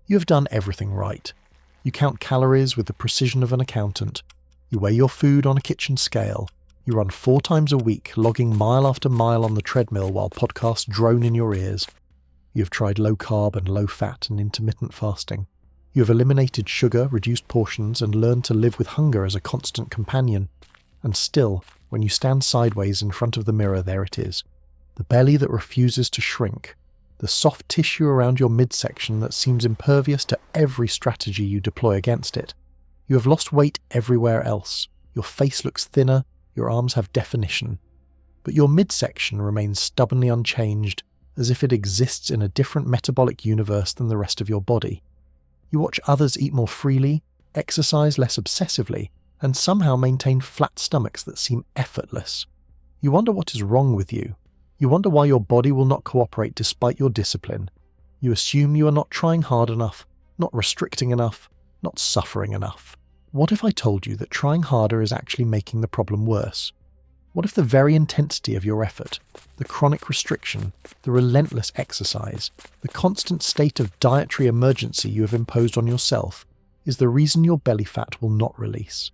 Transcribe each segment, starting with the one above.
You have done everything right. You count calories with the precision of an accountant. You weigh your food on a kitchen scale. You run 4 times a week, logging mile after mile on the treadmill while podcasts drone in your ears. You have tried low carb and low fat and intermittent fasting. You have eliminated sugar, reduced portions, and learned to live with hunger as a constant companion. And still, when you stand sideways in front of the mirror, there it is. The belly that refuses to shrink. The soft tissue around your midsection that seems impervious to every strategy you deploy against it. You have lost weight everywhere else. Your face looks thinner, your arms have definition. But your midsection remains stubbornly unchanged, as if it exists in a different metabolic universe than the rest of your body. You watch others eat more freely, exercise less obsessively, and somehow maintain flat stomachs that seem effortless. You wonder what is wrong with you. You wonder why your body will not cooperate despite your discipline. You assume you are not trying hard enough, not restricting enough, not suffering enough. What if I told you that trying harder is actually making the problem worse? What if the very intensity of your effort, the chronic restriction, the relentless exercise, the constant state of dietary emergency you have imposed on yourself is the reason your belly fat will not release?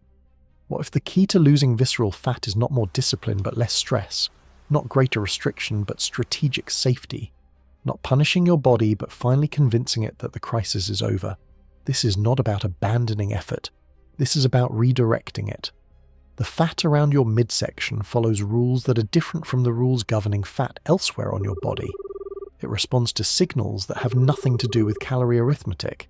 What if the key to losing visceral fat is not more discipline but less stress, not greater restriction but strategic safety, not punishing your body but finally convincing it that the crisis is over? This is not about abandoning effort. This is about redirecting it. The fat around your midsection follows rules that are different from the rules governing fat elsewhere on your body. It responds to signals that have nothing to do with calorie arithmetic.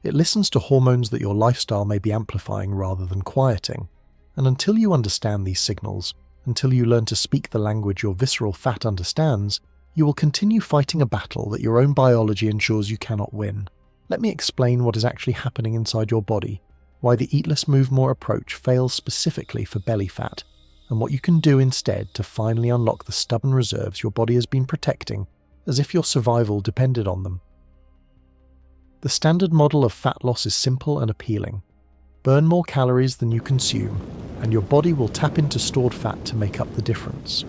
It listens to hormones that your lifestyle may be amplifying rather than quieting. And until you understand these signals, until you learn to speak the language your visceral fat understands, you will continue fighting a battle that your own biology ensures you cannot win. Let me explain what is actually happening inside your body, why the Eat Less Move More approach fails specifically for belly fat, and what you can do instead to finally unlock the stubborn reserves your body has been protecting as if your survival depended on them. The standard model of fat loss is simple and appealing. Burn more calories than you consume, and your body will tap into stored fat to make up the difference.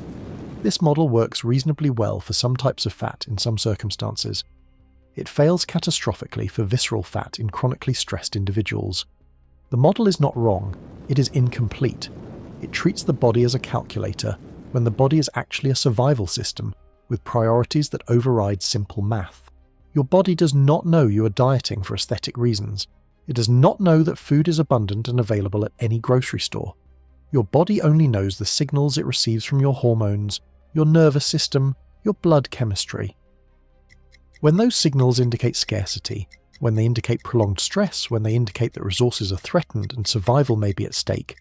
This model works reasonably well for some types of fat in some circumstances. It fails catastrophically for visceral fat in chronically stressed individuals. The model is not wrong, it is incomplete. It treats the body as a calculator, when the body is actually a survival system, with priorities that override simple math. Your body does not know you are dieting for aesthetic reasons. It does not know that food is abundant and available at any grocery store. Your body only knows the signals it receives from your hormones, your nervous system, your blood chemistry. When those signals indicate scarcity, when they indicate prolonged stress, when they indicate that resources are threatened and survival may be at stake,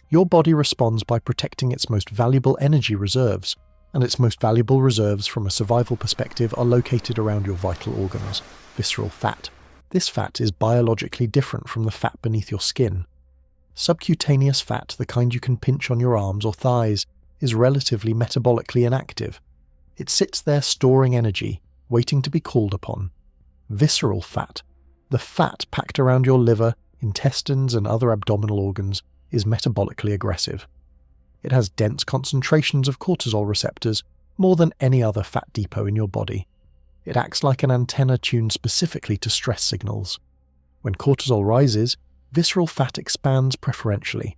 your body responds by protecting its most valuable energy reserves, and its most valuable reserves from a survival perspective are located around your vital organs, visceral fat. This fat is biologically different from the fat beneath your skin. Subcutaneous fat, the kind you can pinch on your arms or thighs, is relatively metabolically inactive. It sits there storing energy, waiting to be called upon. Visceral fat, the fat packed around your liver, intestines and other abdominal organs, is metabolically aggressive. It has dense concentrations of cortisol receptors, more than any other fat depot in your body. It acts like an antenna tuned specifically to stress signals. When cortisol rises, visceral fat expands preferentially.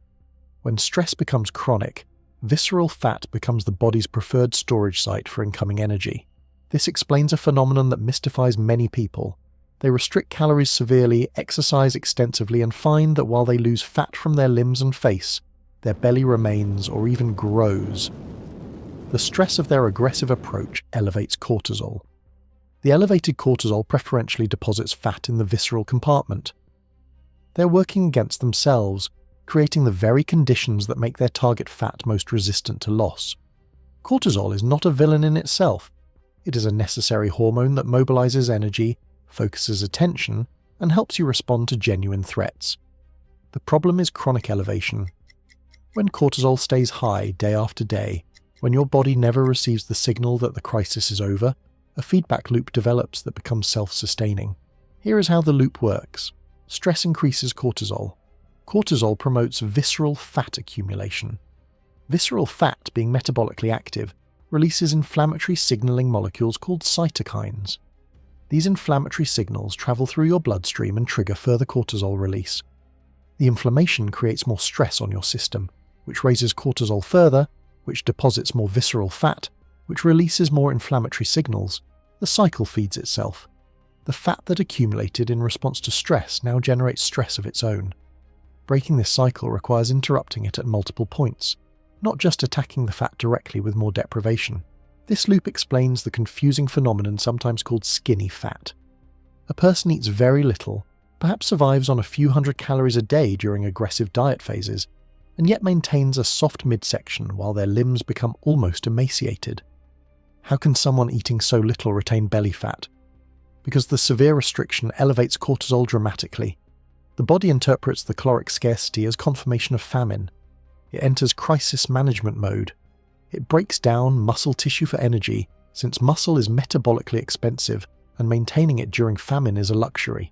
When stress becomes chronic, visceral fat becomes the body's preferred storage site for incoming energy. This explains a phenomenon that mystifies many people. They restrict calories severely, exercise extensively, and find that while they lose fat from their limbs and face, their belly remains or even grows. The stress of their aggressive approach elevates cortisol. The elevated cortisol preferentially deposits fat in the visceral compartment. They're working against themselves, creating the very conditions that make their target fat most resistant to loss. Cortisol is not a villain in itself. It is a necessary hormone that mobilizes energy, focuses attention, and helps you respond to genuine threats. The problem is chronic elevation. When cortisol stays high day after day, when your body never receives the signal that the crisis is over, a feedback loop develops that becomes self-sustaining. Here is how the loop works. Stress increases cortisol. Cortisol promotes visceral fat accumulation. Visceral fat, being metabolically active, releases inflammatory signaling molecules called cytokines. These inflammatory signals travel through your bloodstream and trigger further cortisol release. The inflammation creates more stress on your system, which raises cortisol further, which deposits more visceral fat, which releases more inflammatory signals. The cycle feeds itself. The fat that accumulated in response to stress now generates stress of its own. Breaking this cycle requires interrupting it at multiple points, not just attacking the fat directly with more deprivation. This loop explains the confusing phenomenon sometimes called skinny fat. A person eats very little, perhaps survives on a few hundred calories a day during aggressive diet phases, and yet maintains a soft midsection while their limbs become almost emaciated. How can someone eating so little retain belly fat? Because the severe restriction elevates cortisol dramatically. The body interprets the caloric scarcity as confirmation of famine. It enters crisis management mode. It breaks down muscle tissue for energy, since muscle is metabolically expensive and maintaining it during famine is a luxury.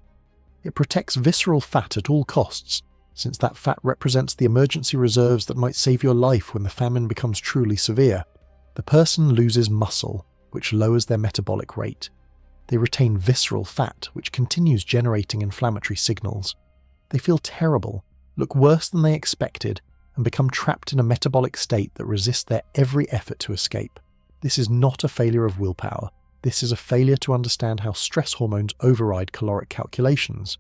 It protects visceral fat at all costs, since that fat represents the emergency reserves that might save your life when the famine becomes truly severe. The person loses muscle, which lowers their metabolic rate. They retain visceral fat, which continues generating inflammatory signals. They feel terrible, look worse than they expected, and become trapped in a metabolic state that resists their every effort to escape. This is not a failure of willpower. This is a failure to understand how stress hormones override caloric calculations.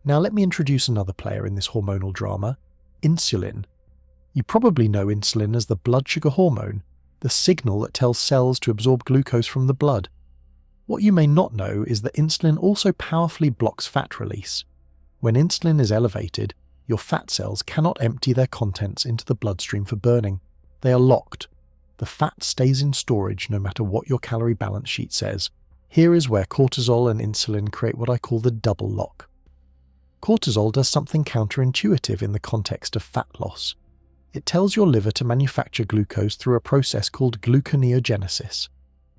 Now let me introduce another player in this hormonal drama, insulin. You probably know insulin as the blood sugar hormone, the signal that tells cells to absorb glucose from the blood. What you may not know is that insulin also powerfully blocks fat release. When insulin is elevated, your fat cells cannot empty their contents into the bloodstream for burning. They are locked. The fat stays in storage no matter what your calorie balance sheet says. Here is where cortisol and insulin create what I call the double lock. Cortisol does something counterintuitive in the context of fat loss. It tells your liver to manufacture glucose through a process called gluconeogenesis.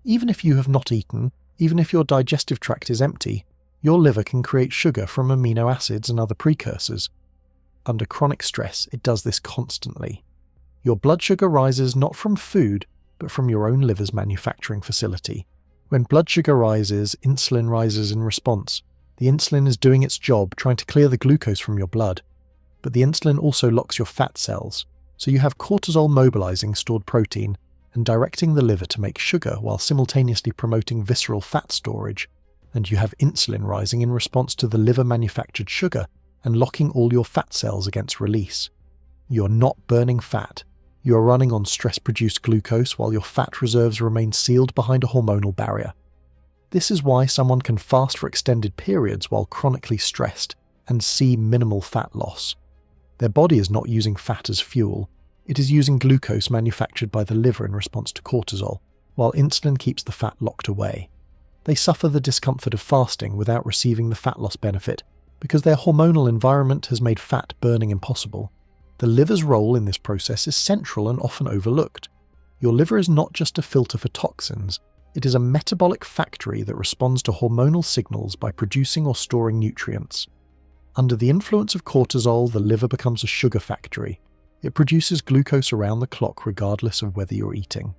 Even if you have not eaten, even if your digestive tract is empty, your liver can create sugar from amino acids and other precursors. Under chronic stress, it does this constantly. Your blood sugar rises not from food, but from your own liver's manufacturing facility. When blood sugar rises, insulin rises in response. The insulin is doing its job, trying to clear the glucose from your blood. But the insulin also locks your fat cells, so you have cortisol mobilizing stored protein and directing the liver to make sugar while simultaneously promoting visceral fat storage. And you have insulin rising in response to the liver-manufactured sugar and locking all your fat cells against release. You're not burning fat. You're running on stress-produced glucose while your fat reserves remain sealed behind a hormonal barrier. This is why someone can fast for extended periods while chronically stressed and see minimal fat loss. Their body is not using fat as fuel. It is using glucose manufactured by the liver in response to cortisol, while insulin keeps the fat locked away. They suffer the discomfort of fasting without receiving the fat loss benefit, because their hormonal environment has made fat burning impossible. The liver's role in this process is central and often overlooked. Your liver is not just a filter for toxins, it is a metabolic factory that responds to hormonal signals by producing or storing nutrients. Under the influence of cortisol, the liver becomes a sugar factory. It produces glucose around the clock regardless of whether you're eating.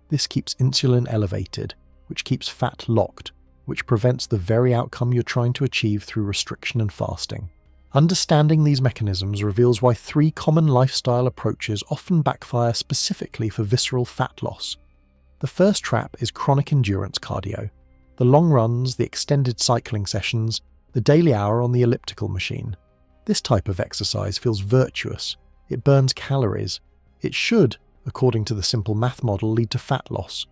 This keeps insulin elevated, which keeps fat locked, which prevents the very outcome you're trying to achieve through restriction and fasting. Understanding these mechanisms reveals why 3 common lifestyle approaches often backfire specifically for visceral fat loss. The first trap is chronic endurance cardio. The long runs, the extended cycling sessions, the daily hour on the elliptical machine. This type of exercise feels virtuous. It burns calories. It should, according to the simple math model, lead to fat loss.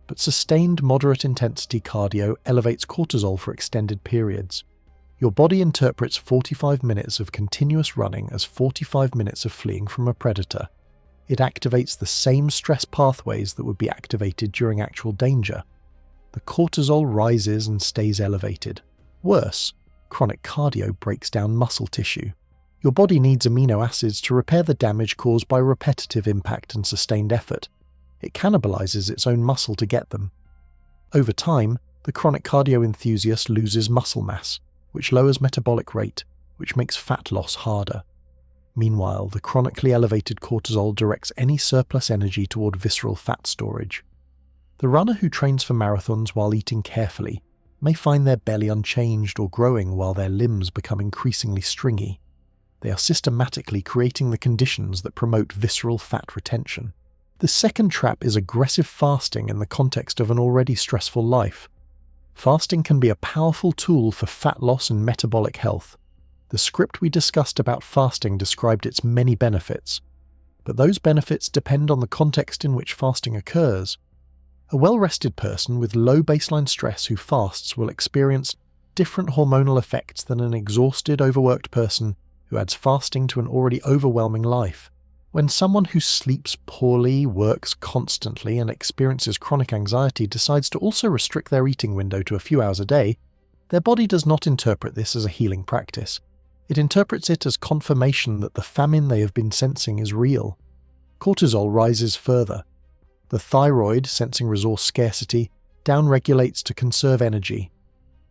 But sustained moderate intensity cardio elevates cortisol for extended periods. Your body interprets 45 minutes of continuous running as 45 minutes of fleeing from a predator. It activates the same stress pathways that would be activated during actual danger. The cortisol rises and stays elevated. Worse, chronic cardio breaks down muscle tissue. Your body needs amino acids to repair the damage caused by repetitive impact and sustained effort. It cannibalizes its own muscle to get them. Over time, the chronic cardio enthusiast loses muscle mass, which lowers metabolic rate, which makes fat loss harder. Meanwhile, the chronically elevated cortisol directs any surplus energy toward visceral fat storage. The runner who trains for marathons while eating carefully may find their belly unchanged or growing while their limbs become increasingly stringy. They are systematically creating the conditions that promote visceral fat retention. The second trap is aggressive fasting in the context of an already stressful life. Fasting can be a powerful tool for fat loss and metabolic health. The script we discussed about fasting described its many benefits, but those benefits depend on the context in which fasting occurs. A well-rested person with low baseline stress who fasts will experience different hormonal effects than an exhausted, overworked person who adds fasting to an already overwhelming life. When someone who sleeps poorly, works constantly, and experiences chronic anxiety decides to also restrict their eating window to a few hours a day, their body does not interpret this as a healing practice. It interprets it as confirmation that the famine they have been sensing is real. Cortisol rises further. The thyroid, sensing resource scarcity, downregulates to conserve energy.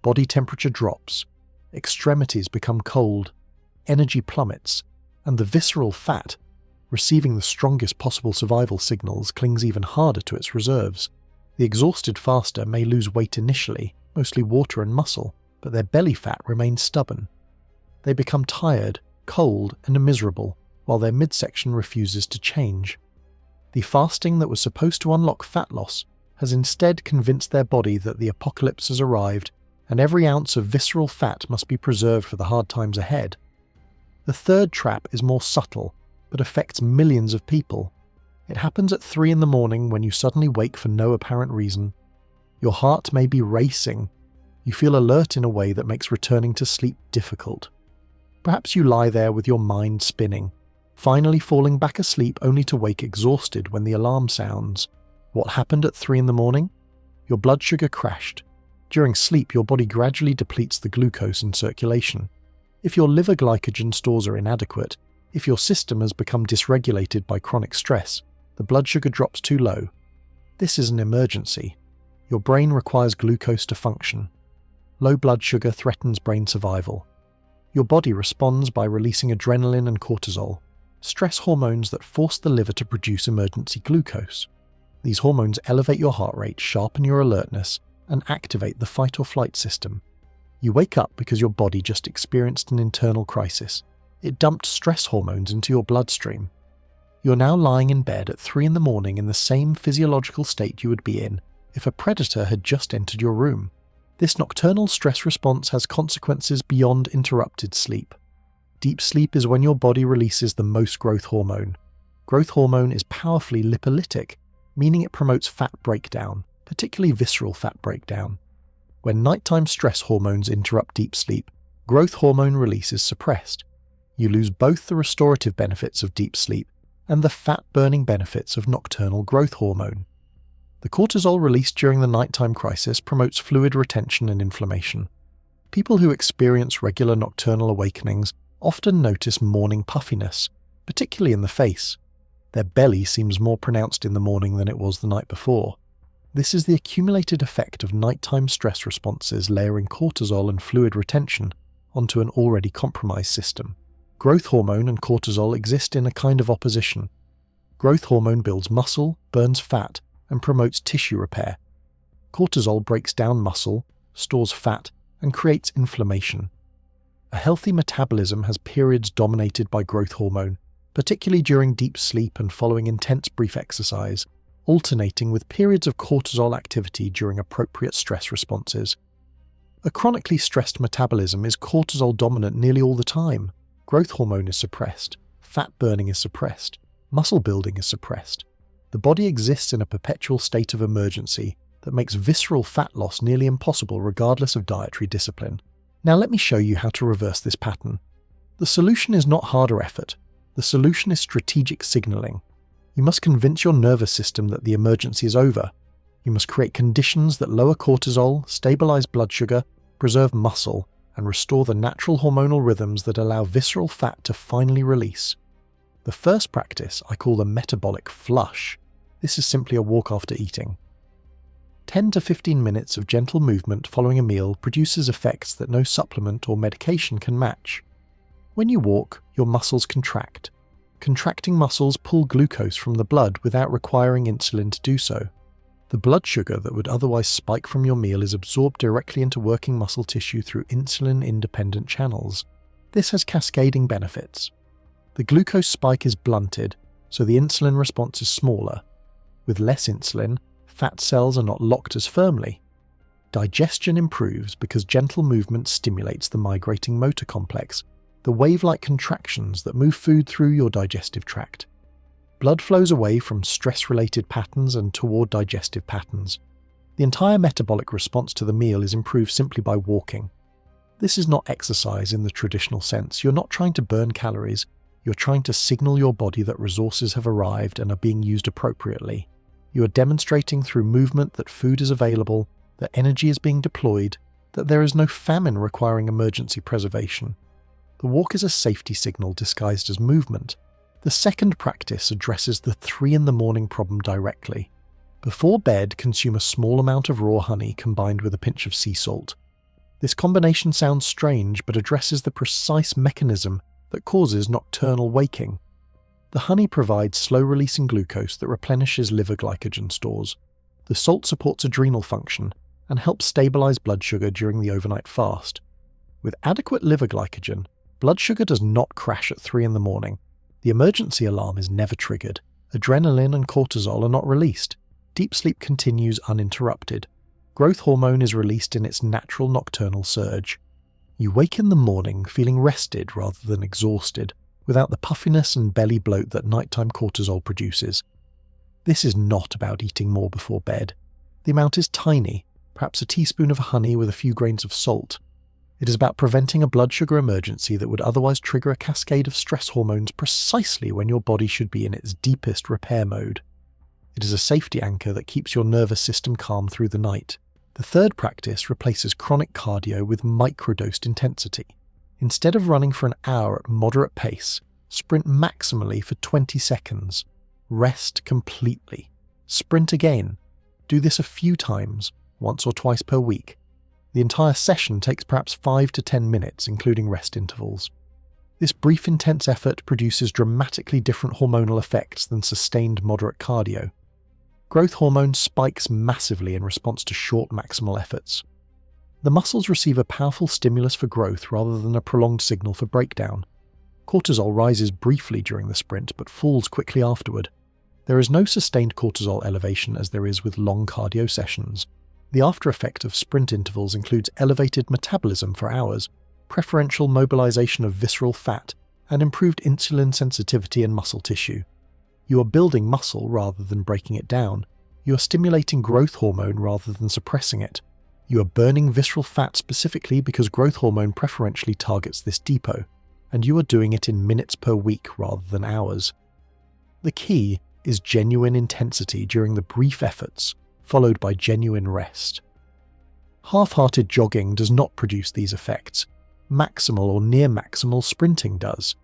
Body temperature drops. Extremities become cold. Energy plummets. And the visceral fat, receiving the strongest possible survival signals, clings even harder to its reserves. The exhausted faster may lose weight initially, mostly water and muscle, but their belly fat remains stubborn. They become tired, cold, and miserable, while their midsection refuses to change. The fasting that was supposed to unlock fat loss has instead convinced their body that the apocalypse has arrived, and every ounce of visceral fat must be preserved for the hard times ahead. The third trap is more subtle, but affects millions of people. It happens at 3 in the morning when you suddenly wake for no apparent reason. Your heart may be racing. You feel alert in a way that makes returning to sleep difficult. Perhaps you lie there with your mind spinning, finally falling back asleep only to wake exhausted when the alarm sounds. What happened at 3 in the morning? Your blood sugar crashed. During sleep, your body gradually depletes the glucose in circulation. If your liver glycogen stores are inadequate, if your system has become dysregulated by chronic stress, the blood sugar drops too low. This is an emergency. Your brain requires glucose to function. Low blood sugar threatens brain survival. Your body responds by releasing adrenaline and cortisol, stress hormones that force the liver to produce emergency glucose. These hormones elevate your heart rate, sharpen your alertness, and activate the fight or flight system. You wake up because your body just experienced an internal crisis. It dumped stress hormones into your bloodstream. You're now lying in bed at 3 in the morning in the same physiological state you would be in if a predator had just entered your room. This nocturnal stress response has consequences beyond interrupted sleep. Deep sleep is when your body releases the most growth hormone. Growth hormone is powerfully lipolytic, meaning it promotes fat breakdown, particularly visceral fat breakdown. When nighttime stress hormones interrupt deep sleep, growth hormone release is suppressed. You lose both the restorative benefits of deep sleep and the fat-burning benefits of nocturnal growth hormone. The cortisol released during the nighttime crisis promotes fluid retention and inflammation. People who experience regular nocturnal awakenings often notice morning puffiness, particularly in the face. Their belly seems more pronounced in the morning than it was the night before. This is the accumulated effect of nighttime stress responses layering cortisol and fluid retention onto an already compromised system. Growth hormone and cortisol exist in a kind of opposition. Growth hormone builds muscle, burns fat, and promotes tissue repair. Cortisol breaks down muscle, stores fat, and creates inflammation. A healthy metabolism has periods dominated by growth hormone, particularly during deep sleep and following intense brief exercise, alternating with periods of cortisol activity during appropriate stress responses. A chronically stressed metabolism is cortisol dominant nearly all the time. Growth hormone is suppressed, fat burning is suppressed, muscle building is suppressed. The body exists in a perpetual state of emergency that makes visceral fat loss nearly impossible regardless of dietary discipline. Now let me show you how to reverse this pattern. The solution is not harder effort. The solution is strategic signaling. You must convince your nervous system that the emergency is over. You must create conditions that lower cortisol, stabilize blood sugar, preserve muscle, and restore the natural hormonal rhythms that allow visceral fat to finally release. The first practice I call the metabolic flush. This is simply a walk after eating. 10 to 15 minutes of gentle movement following a meal produces effects that no supplement or medication can match. When you walk, your muscles contract. Contracting muscles pull glucose from the blood without requiring insulin to do so. The blood sugar that would otherwise spike from your meal is absorbed directly into working muscle tissue through insulin-independent channels. This has cascading benefits. The glucose spike is blunted, so the insulin response is smaller. With less insulin, fat cells are not locked as firmly. Digestion improves because gentle movement stimulates the migrating motor complex, the wave-like contractions that move food through your digestive tract. Blood flows away from stress-related patterns and toward digestive patterns. The entire metabolic response to the meal is improved simply by walking. This is not exercise in the traditional sense. You're not trying to burn calories. You're trying to signal your body that resources have arrived and are being used appropriately. You are demonstrating through movement that food is available, that energy is being deployed, that there is no famine requiring emergency preservation. The walk is a safety signal disguised as movement. The second practice addresses the 3 a.m. problem directly. Before bed, consume a small amount of raw honey combined with a pinch of sea salt. This combination sounds strange, but addresses the precise mechanism that causes nocturnal waking. The honey provides slow-releasing glucose that replenishes liver glycogen stores. The salt supports adrenal function and helps stabilize blood sugar during the overnight fast. With adequate liver glycogen, blood sugar does not crash at 3 a.m. The emergency alarm is never triggered. Adrenaline and cortisol are not released. Deep sleep continues uninterrupted. Growth hormone is released in its natural nocturnal surge. You wake in the morning feeling rested rather than exhausted, without the puffiness and belly bloat that nighttime cortisol produces. This is not about eating more before bed. The amount is tiny, perhaps a teaspoon of honey with a few grains of salt. It is about preventing a blood sugar emergency that would otherwise trigger a cascade of stress hormones precisely when your body should be in its deepest repair mode. It is a safety anchor that keeps your nervous system calm through the night. The third practice replaces chronic cardio with microdosed intensity. Instead of running for an hour at moderate pace, sprint maximally for 20 seconds. Rest completely. Sprint again. Do this a few times, once or twice per week. The entire session takes perhaps 5 to 10 minutes, including rest intervals. This brief intense effort produces dramatically different hormonal effects than sustained moderate cardio. Growth hormone spikes massively in response to short maximal efforts. The muscles receive a powerful stimulus for growth rather than a prolonged signal for breakdown. Cortisol rises briefly during the sprint but falls quickly afterward. There is no sustained cortisol elevation as there is with long cardio sessions. The after effect of sprint intervals includes elevated metabolism for hours, preferential mobilization of visceral fat, and improved insulin sensitivity in muscle tissue. You are building muscle rather than breaking it down. You are stimulating growth hormone rather than suppressing it. You are burning visceral fat specifically because growth hormone preferentially targets this depot, and you are doing it in minutes per week rather than hours. The key is genuine intensity during the brief efforts, followed by genuine rest. Half-hearted jogging does not produce these effects. Maximal or near maximal sprinting does.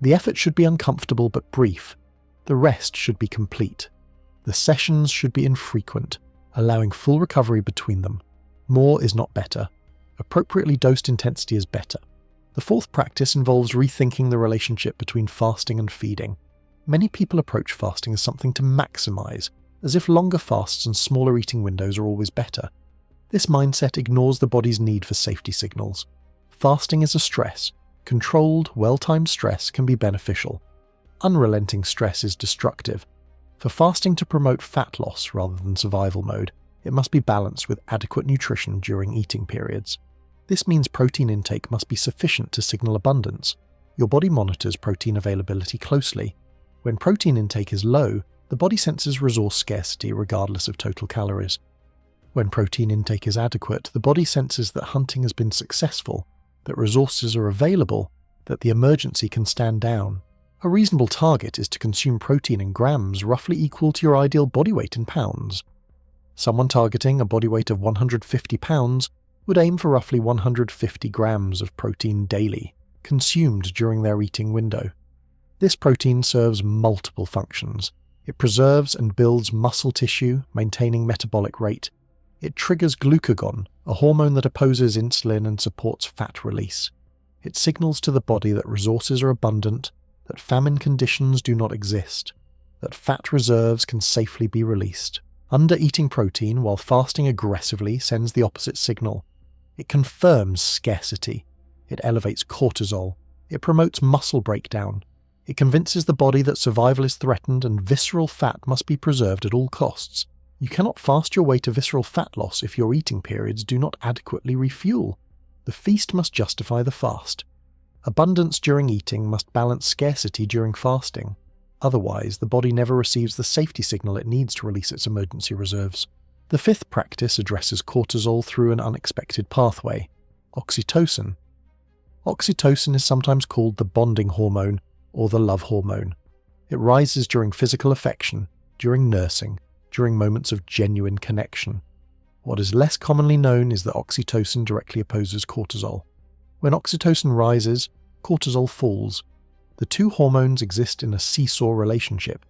The effort should be uncomfortable but brief. The rest should be complete. The sessions should be infrequent, allowing full recovery between them. More is not better. Appropriately dosed intensity is better. The fourth practice involves rethinking the relationship between fasting and feeding. Many people approach fasting as something to maximize, as if longer fasts and smaller eating windows are always better. This mindset ignores the body's need for safety signals. Fasting is a stress. Controlled, well-timed stress can be beneficial. Unrelenting stress is destructive. For fasting to promote fat loss rather than survival mode, it must be balanced with adequate nutrition during eating periods. This means protein intake must be sufficient to signal abundance. Your body monitors protein availability closely. When protein intake is low, the body senses resource scarcity regardless of total calories. When protein intake is adequate, the body senses that hunting has been successful, that resources are available, that the emergency can stand down. A reasonable target is to consume protein in grams roughly equal to your ideal body weight in pounds. Someone targeting a body weight of 150 pounds would aim for roughly 150 grams of protein daily, consumed during their eating window. This protein serves multiple functions. It preserves and builds muscle tissue, maintaining metabolic rate. It triggers glucagon, a hormone that opposes insulin and supports fat release. It signals to the body that resources are abundant, that famine conditions do not exist, that fat reserves can safely be released. Under-eating protein while fasting aggressively sends the opposite signal. It confirms scarcity. It elevates cortisol. It promotes muscle breakdown. It convinces the body that survival is threatened and visceral fat must be preserved at all costs. You cannot fast your way to visceral fat loss if your eating periods do not adequately refuel. The feast must justify the fast. Abundance during eating must balance scarcity during fasting. Otherwise, the body never receives the safety signal it needs to release its emergency reserves. The fifth practice addresses cortisol through an unexpected pathway: oxytocin. Oxytocin is sometimes called the bonding hormone or the love hormone. It rises during physical affection, during nursing, during moments of genuine connection. What is less commonly known is that oxytocin directly opposes cortisol. When oxytocin rises, cortisol falls. The two hormones exist in a seesaw relationship.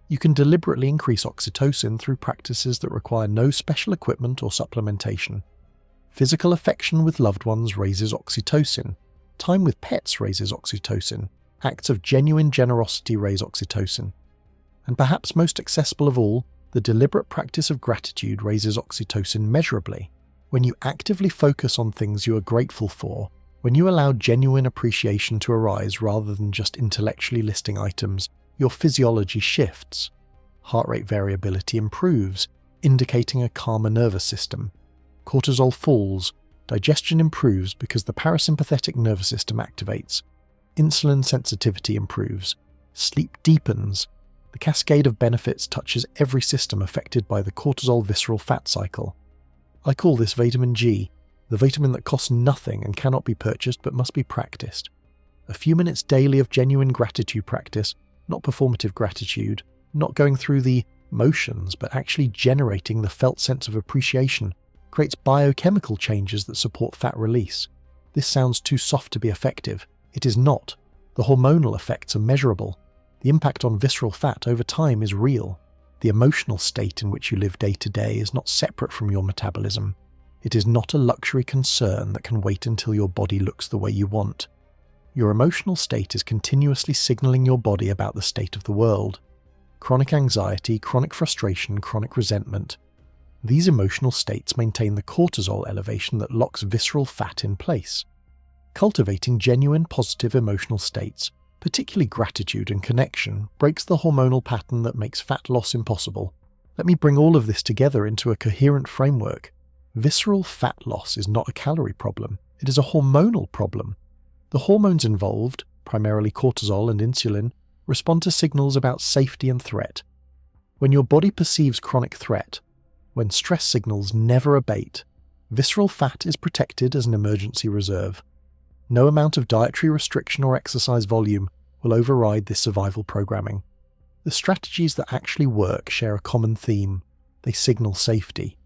You can deliberately increase oxytocin through practices that require no special equipment or supplementation. Physical affection with loved ones raises oxytocin. Time with pets raises oxytocin. Acts of genuine generosity raise oxytocin. And perhaps most accessible of all, the deliberate practice of gratitude raises oxytocin measurably. When you actively focus on things you are grateful for, when you allow genuine appreciation to arise rather than just intellectually listing items, your physiology shifts. Heart rate variability improves, indicating a calmer nervous system. Cortisol falls. Digestion improves because the parasympathetic nervous system activates. Insulin sensitivity improves. Sleep deepens. The cascade of benefits touches every system affected by the cortisol visceral fat cycle. I call this vitamin G, the vitamin that costs nothing and cannot be purchased but must be practiced. A few minutes daily of genuine gratitude practice, not performative gratitude, not going through the motions but actually generating the felt sense of appreciation, creates biochemical changes that support fat release. This sounds too soft to be effective. It is not. The hormonal effects are measurable. The impact on visceral fat over time is real. The emotional state in which you live day to day is not separate from your metabolism. It is not a luxury concern that can wait until your body looks the way you want. Your emotional state is continuously signaling your body about the state of the world. Chronic anxiety, chronic frustration, chronic resentment. These emotional states maintain the cortisol elevation that locks visceral fat in place. Cultivating genuine positive emotional states, particularly gratitude and connection, breaks the hormonal pattern that makes fat loss impossible. Let me bring all of this together into a coherent framework. Visceral fat loss is not a calorie problem. It is a hormonal problem. The hormones involved, primarily cortisol and insulin, respond to signals about safety and threat. When your body perceives chronic threat, when stress signals never abate, visceral fat is protected as an emergency reserve. No amount of dietary restriction or exercise volume will override this survival programming. The strategies that actually work share a common theme. They signal safety.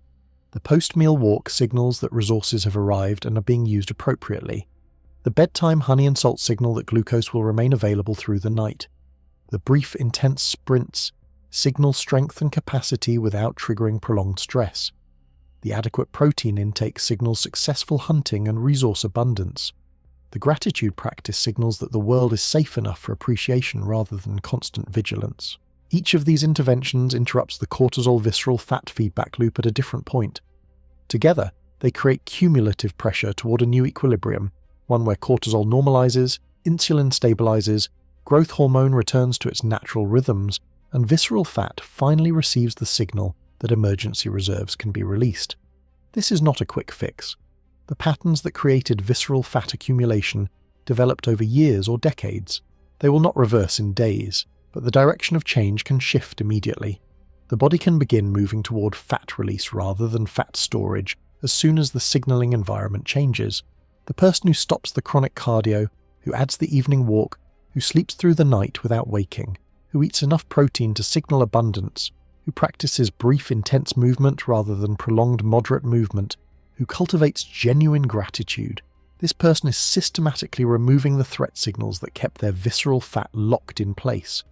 The post-meal walk signals that resources have arrived and are being used appropriately. The bedtime honey and salt signal that glucose will remain available through the night. The brief, intense sprints signal strength and capacity without triggering prolonged stress. The adequate protein intake signals successful hunting and resource abundance. The gratitude practice signals that the world is safe enough for appreciation rather than constant vigilance. Each of these interventions interrupts the cortisol visceral fat feedback loop at a different point. Together, they create cumulative pressure toward a new equilibrium, one where cortisol normalizes, insulin stabilizes, growth hormone returns to its natural rhythms, and visceral fat finally receives the signal that emergency reserves can be released. This is not a quick fix. The patterns that created visceral fat accumulation developed over years or decades. They will not reverse in days, but the direction of change can shift immediately. The body can begin moving toward fat release rather than fat storage as soon as the signaling environment changes. The person who stops the chronic cardio, who adds the evening walk, who sleeps through the night without waking, who eats enough protein to signal abundance, who practices brief intense movement rather than prolonged moderate movement, who cultivates genuine gratitude. This person is systematically removing the threat signals that kept their visceral fat locked in place.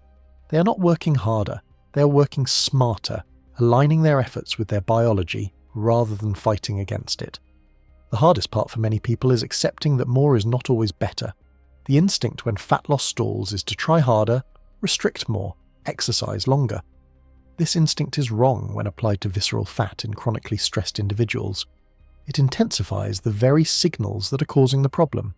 They are not working harder, they are working smarter, aligning their efforts with their biology rather than fighting against it. The hardest part for many people is accepting that more is not always better. The instinct when fat loss stalls is to try harder, restrict more, exercise longer. This instinct is wrong when applied to visceral fat in chronically stressed individuals. It intensifies the very signals that are causing the problem.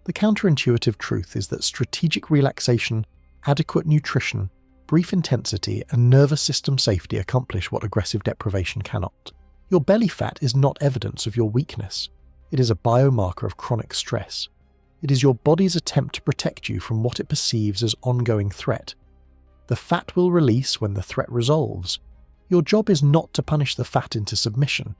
The counterintuitive truth is that strategic relaxation, adequate nutrition, brief intensity, and nervous system safety accomplish what aggressive deprivation cannot. Your belly fat is not evidence of your weakness. It is a biomarker of chronic stress. It is your body's attempt to protect you from what it perceives as ongoing threat. The fat will release when the threat resolves. Your job is not to punish the fat into submission.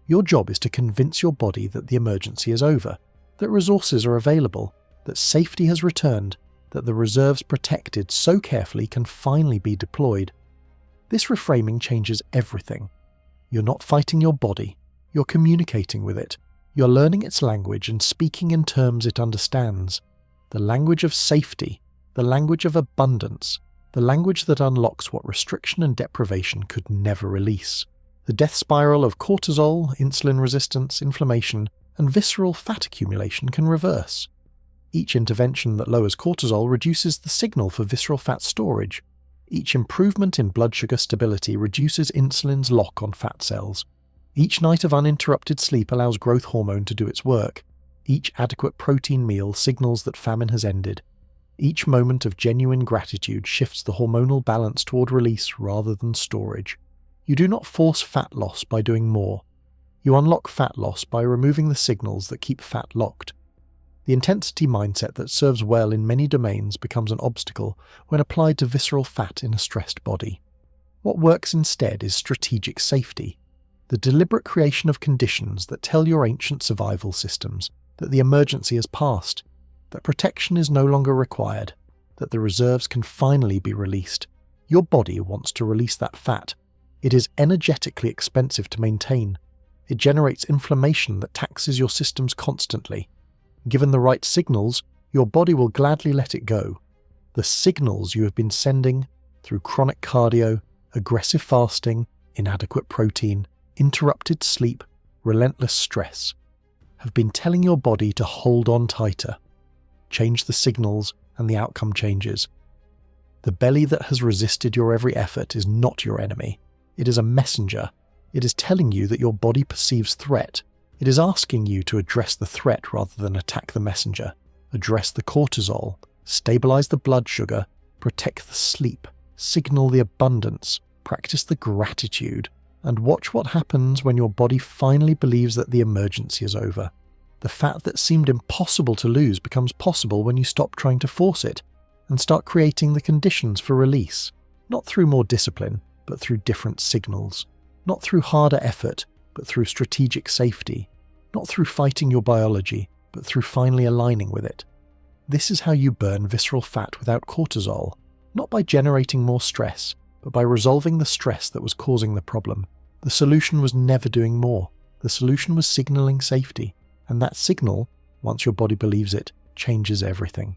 Your job is to convince your body that the emergency is over, that resources are available, that safety has returned, that the reserves protected so carefully can finally be deployed. This reframing changes everything. You're not fighting your body, you're communicating with it. You're learning its language and speaking in terms it understands. The language of safety, the language of abundance, the language that unlocks what restriction and deprivation could never release. The death spiral of cortisol, insulin resistance, inflammation, and visceral fat accumulation can reverse. Each intervention that lowers cortisol reduces the signal for visceral fat storage. Each improvement in blood sugar stability reduces insulin's lock on fat cells. Each night of uninterrupted sleep allows growth hormone to do its work. Each adequate protein meal signals that famine has ended. Each moment of genuine gratitude shifts the hormonal balance toward release rather than storage. You do not force fat loss by doing more. You unlock fat loss by removing the signals that keep fat locked. The intensity mindset that serves well in many domains becomes an obstacle when applied to visceral fat in a stressed body. What works instead is strategic safety, the deliberate creation of conditions that tell your ancient survival systems that the emergency has passed, that protection is no longer required, that the reserves can finally be released. Your body wants to release that fat. It is energetically expensive to maintain. It generates inflammation that taxes your systems constantly. Given the right signals, your body will gladly let it go. The signals you have been sending through chronic cardio, aggressive fasting, inadequate protein, interrupted sleep, relentless stress, have been telling your body to hold on tighter. Change the signals and the outcome changes. The belly that has resisted your every effort is not your enemy. It is a messenger. It is telling you that your body perceives threat. It is asking you to address the threat rather than attack the messenger. Address the cortisol, stabilize the blood sugar, protect the sleep, signal the abundance, practice the gratitude, and watch what happens when your body finally believes that the emergency is over. The fat that seemed impossible to lose becomes possible when you stop trying to force it and start creating the conditions for release, not through more discipline, but through different signals, not through harder effort, but through strategic safety, not through fighting your biology, but through finally aligning with it. This is how you burn visceral fat without cortisol, not by generating more stress, but by resolving the stress that was causing the problem. The solution was never doing more. The solution was signaling safety, and that signal, once your body believes it, changes everything.